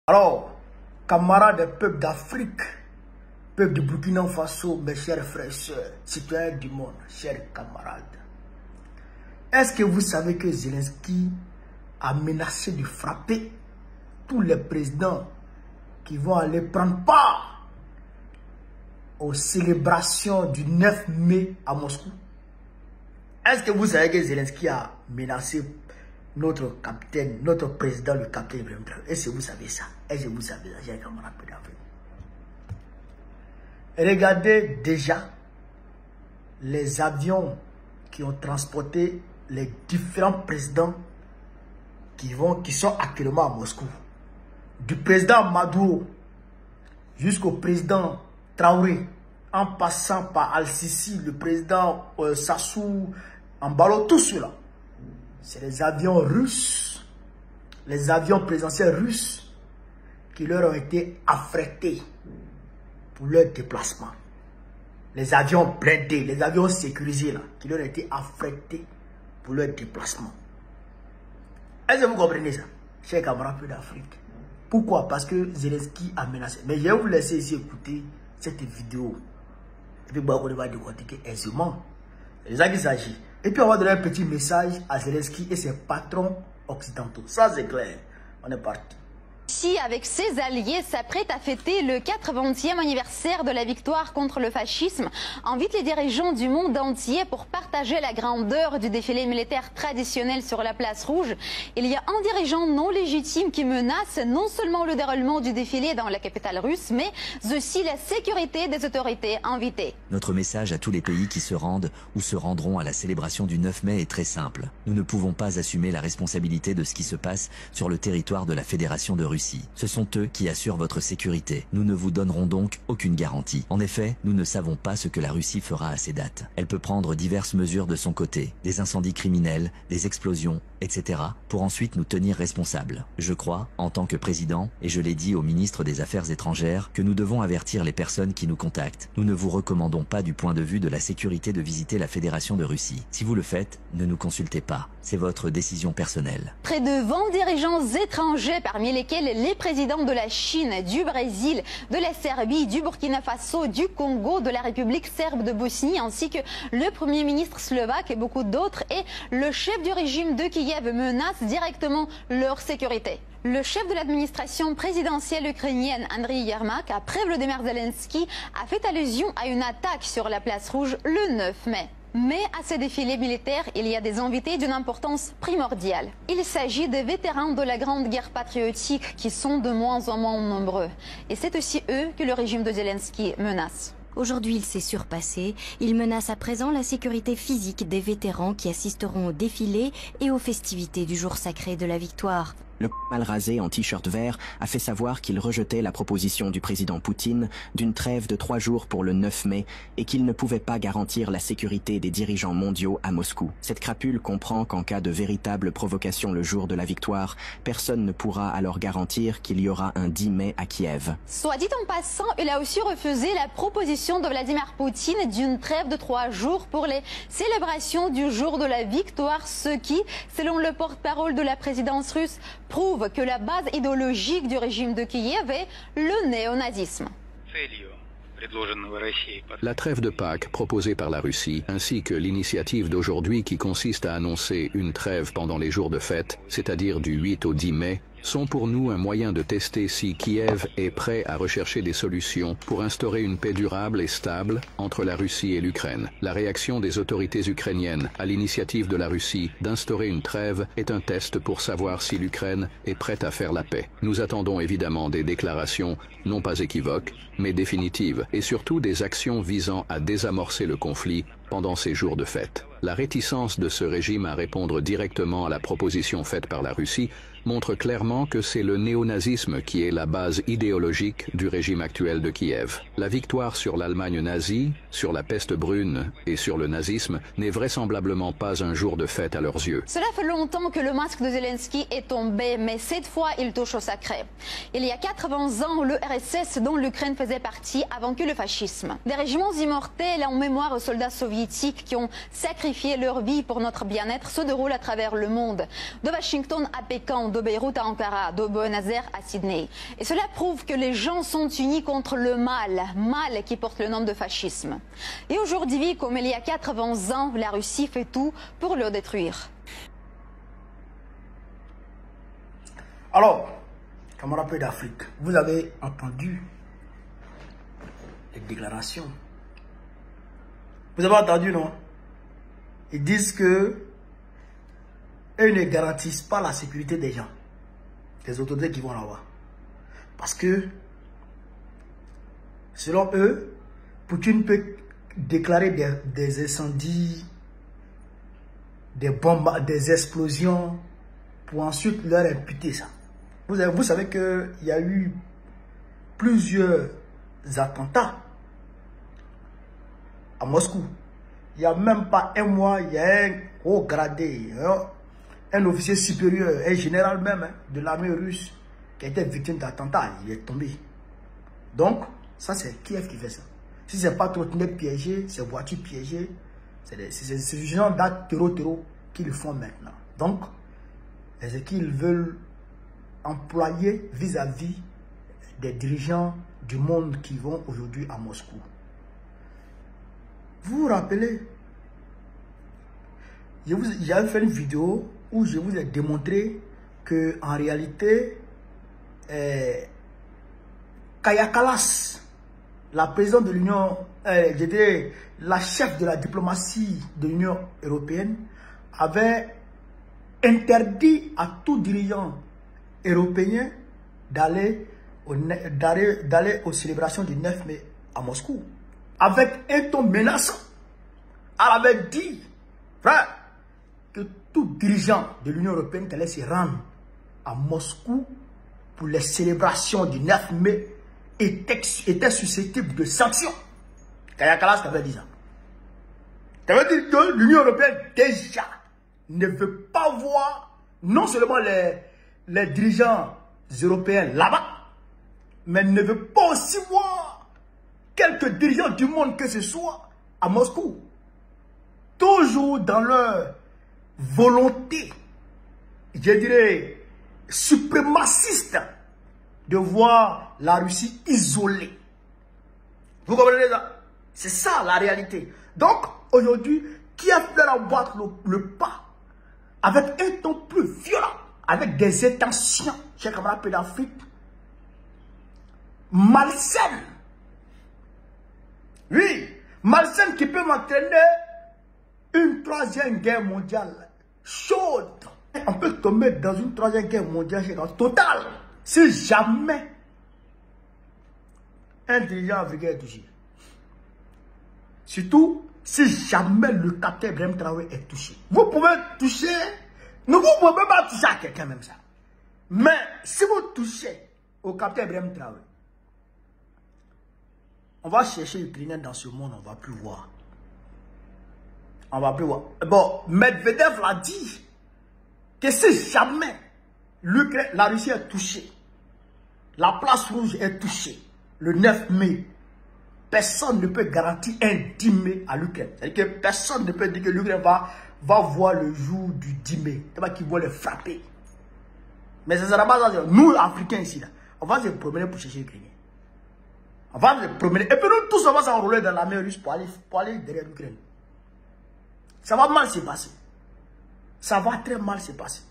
Alors, camarades des peuples d'Afrique, peuple de Burkina Faso, mes chers frères et sœurs, citoyens du monde, chers camarades, est-ce que vous savez que Zelensky a menacé de frapper tous les présidents qui vont aller prendre part aux célébrations du 9 mai à Moscou? Est-ce que vous savez que Zelensky a menacé notre capitaine, notre président, le capitaine Ibrahim Traoré? Est-ce que vous savez ça? Est-ce que vous savez ça, chers camarades d'Afrique? Regardez déjà les avions qui ont transporté les différents présidents qui sont actuellement à Moscou. Du président Maduro jusqu'au président Traoré, en passant par Al-Sisi, le président Sassou, Ambalo, tout cela. C'est les avions russes, les avions présidentiels russes qui leur ont été affrétés pour leur déplacement. Les avions blindés, les avions sécurisés là, qui leur ont été affrétés pour leur déplacement. Est-ce que vous comprenez ça, chers camarades d'Afrique? Pourquoi? Parce que Zelensky a menacé. Mais je vais vous laisser ici écouter cette vidéo. Et puis, on va décortiquer aisément. C'est ça qu'il s'agit. Et puis, on va donner un petit message à Zelensky et ses patrons occidentaux. Ça, c'est clair. On est parti. Russie, avec ses alliés, s'apprête à fêter le 80e anniversaire de la victoire contre le fascisme, invite les dirigeants du monde entier pour partager la grandeur du défilé militaire traditionnel sur la place rouge. Il y a un dirigeant non légitime qui menace non seulement le déroulement du défilé dans la capitale russe, mais aussi la sécurité des autorités invitées. Notre message à tous les pays qui se rendent ou se rendront à la célébration du 9 mai est très simple. Nous ne pouvons pas assumer la responsabilité de ce qui se passe sur le territoire de la Fédération de Russie. Ce sont eux qui assurent votre sécurité. Nous ne vous donnerons donc aucune garantie. En effet, nous ne savons pas ce que la Russie fera à ces dates. Elle peut prendre diverses mesures de son côté, des incendies criminels, des explosions, etc., pour ensuite nous tenir responsables. Je crois, en tant que président, et je l'ai dit au ministre des Affaires étrangères, que nous devons avertir les personnes qui nous contactent. Nous ne vous recommandons pas du point de vue de la sécurité de visiter la Fédération de Russie. Si vous le faites, ne nous consultez pas. C'est votre décision personnelle. Près de 20 dirigeants étrangers, parmi lesquels les présidents de la Chine, du Brésil, de la Serbie, du Burkina Faso, du Congo, de la République serbe de Bosnie, ainsi que le Premier ministre slovaque et beaucoup d'autres, et le chef du régime de Kiev menacent directement leur sécurité. Le chef de l'administration présidentielle ukrainienne, Andriy Yermak, après Volodymyr Zelensky, a fait allusion à une attaque sur la place rouge le 9 mai. Mais à ces défilés militaires, il y a des invités d'une importance primordiale. Il s'agit des vétérans de la Grande Guerre patriotique qui sont de moins en moins nombreux. Et c'est aussi eux que le régime de Zelensky menace. Aujourd'hui, il s'est surpassé. Il menace à présent la sécurité physique des vétérans qui assisteront au défilé et aux festivités du jour sacré de la victoire. Le mal rasé en t-shirt vert a fait savoir qu'il rejetait la proposition du président Poutine d'une trêve de 3 jours pour le 9 mai et qu'il ne pouvait pas garantir la sécurité des dirigeants mondiaux à Moscou. Cette crapule comprend qu'en cas de véritable provocation le jour de la victoire, personne ne pourra alors garantir qu'il y aura un 10 mai à Kiev. Soit dit en passant, il a aussi refusé la proposition de Vladimir Poutine d'une trêve de 3 jours pour les célébrations du jour de la victoire, ce qui, selon le porte-parole de la présidence russe, prouve que la base idéologique du régime de Kiev est le néonazisme. La trêve de Pâques proposée par la Russie, ainsi que l'initiative d'aujourd'hui qui consiste à annoncer une trêve pendant les jours de fête, c'est-à-dire du 8 au 10 mai, sont pour nous un moyen de tester si Kiev est prêt à rechercher des solutions pour instaurer une paix durable et stable entre la Russie et l'Ukraine. La réaction des autorités ukrainiennes à l'initiative de la Russie d'instaurer une trêve est un test pour savoir si l'Ukraine est prête à faire la paix. Nous attendons évidemment des déclarations non pas équivoques, mais définitives, et surtout des actions visant à désamorcer le conflit pendant ces jours de fête. La réticence de ce régime à répondre directement à la proposition faite par la Russie montre clairement que c'est le néonazisme qui est la base idéologique du régime actuel de Kiev. La victoire sur l'Allemagne nazie, sur la peste brune et sur le nazisme n'est vraisemblablement pas un jour de fête à leurs yeux. Cela fait longtemps que le masque de Zelensky est tombé, mais cette fois il touche au sacré. Il y a 80 ans, le RSS dont l'Ukraine faisait partie a vaincu le fascisme. Des régiments immortels en mémoire aux soldats soviétiques qui ont sacrifié leur vie pour notre bien-être se déroulent à travers le monde. De Washington à Pékin, de Beyrouth à Ankara, de Buenos Aires à Sydney. Et cela prouve que les gens sont unis contre le mal qui porte le nom de fascisme. Et aujourd'hui, comme il y a 80 ans, la Russie fait tout pour le détruire. Alors, camarades d'Afrique, vous avez entendu les déclarations. Vous avez entendu, non? Ils disent que eux ne garantissent pas la sécurité des gens, des autorités qui vont là-bas. Parce que, selon eux, Poutine peut déclarer des incendies, des bombes, des explosions, pour ensuite leur imputer ça. Vous savez qu'il y a eu plusieurs attentats à Moscou. Il n'y a même pas un mois, il y a un haut gradé, un officier supérieur, un général même de l'armée russe qui a été victime d'attentats. Il est tombé. Donc, ça c'est Kiev qui fait ça. Si ce n'est pas trottinette piégée, c'est voiture piégée, c'est ce genre d'actes terreau qu'ils font maintenant. Donc, c'est ce qu'ils veulent employer vis-à-vis des dirigeants du monde qui vont aujourd'hui à Moscou. Vous vous rappelez, j'avais fait une vidéo où je vous ai démontré que en réalité, Kaja Kallas, la présidente de l'Union, la chef de la diplomatie de l'Union européenne, avait interdit à tout dirigeant européen d'aller aux célébrations du 9 mai à Moscou. Avec un ton menaçant. Elle avait dit, frère, que tout dirigeant de l'Union européenne qui allait se rendre à Moscou pour les célébrations du 9 mai était susceptible de sanctions. Kaja Kallas avait dit ça. Ça veut dire que l'Union européenne déjà ne veut pas voir non seulement les dirigeants européens là-bas, mais ne veut pas aussi voir quelques dirigeants du monde que ce soit à Moscou. Toujours dans leur volonté, je dirais, suprémaciste de voir la Russie isolée. Vous comprenez ça? C'est ça la réalité. Donc, aujourd'hui, qui a fait emboîter le pas avec un ton plus violent, avec des intentions, chers camarades d'Afrique, malsaines. Oui, malsaines qui peut m'entraîner une troisième guerre mondiale chaude. On peut tomber dans une troisième guerre mondiale totale si jamais un dirigeant africain est touché. Surtout si jamais le capitaine Ibrahim Traoré est touché. Vous pouvez toucher, vous ne pouvez pas toucher à quelqu'un même ça. Mais si vous touchez au capitaine Ibrahim Traoré, on va chercher les Ukrainiens dans ce monde, on ne va plus voir. On ne va plus voir. Bon, Medvedev l'a dit que si jamais la Russie est touchée, la place rouge est touchée, le 9 mai, personne ne peut garantir un 10 mai à l'Ukraine. C'est-à-dire que personne ne peut dire que l'Ukraine va voir le jour du 10 mai. C'est pas qu'ils vont les frapper. Mais ce sera pas ça. Nous, Africains ici, là, on va se promener pour chercher les Ukrainiens. On va se promener. Et puis nous tous, on va s'enrôler dans la mer russe pour aller derrière l'Ukraine. Ça va mal se passer. Ça va très mal se passer.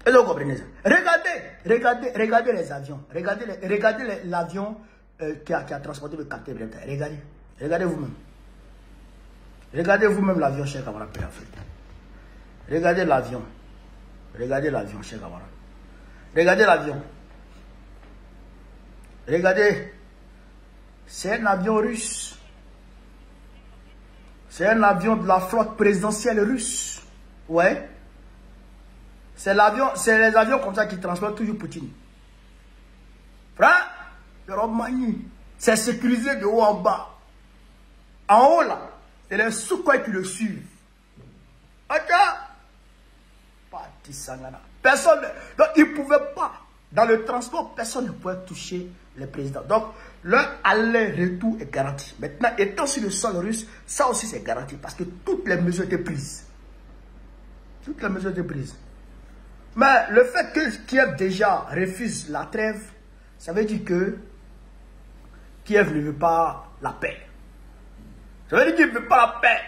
Et donc, vous comprenez ça. Regardez les avions. Regardez l'avion qui a transporté le capitaine Ibrahim. Regardez vous-même. Regardez vous-même l'avion, cher camarade d'Afrique. Regardez l'avion. Regardez l'avion, cher camarade. Regardez l'avion. Regardez. C'est un avion russe. C'est un avion de la flotte présidentielle russe. Ouais. C'est les avions comme ça qui transportent toujours Poutine. Frère, le Roumanie, c'est sécurisé de haut en bas. En haut là, c'est les Sukhoi qui le suivent. Ok? Parti Sangana. Personne, donc ils ne pouvaient pas. Dans le transport, personne ne pouvait toucher le président. Donc, leur aller-retour est garanti. Maintenant, étant sur le sol russe, ça aussi c'est garanti. Parce que toutes les mesures étaient prises. Toutes les mesures étaient prises. Mais le fait que Kiev déjà refuse la trêve, ça veut dire que Kiev ne veut pas la paix. Ça veut dire qu'il ne veut pas la paix.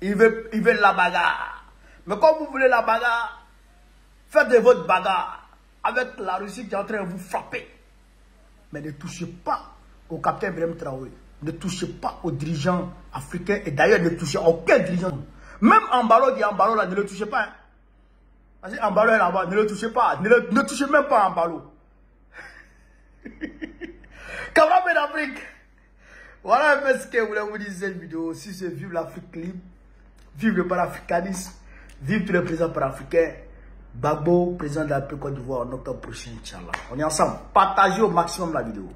Il veut la bagarre. Mais quand vous voulez la bagarre, faites de votre bagarre avec la Russie qui est en train de vous frapper. Mais ne touchez pas au capitaine Ibrahim Traoré. Ne touchez pas aux dirigeants africains. Et d'ailleurs, ne touchez aucun dirigeant. Même Ambalo dit Ambalo là, ne le touchez pas. Hein. Parce que Ambalo est là-bas, ne le touchez pas. Ne touchez même pas Ambalo. Camarades d'Afrique. Voilà un peu ce que je voulais vous dire cette vidéo. Si c'est vive l'Afrique libre, vive le panafricanisme, vive tous les présidents panafricains. Gbagbo, président de la Côte d'Ivoire, en octobre prochain, Inch'Allah. On est ensemble. Partagez au maximum la vidéo.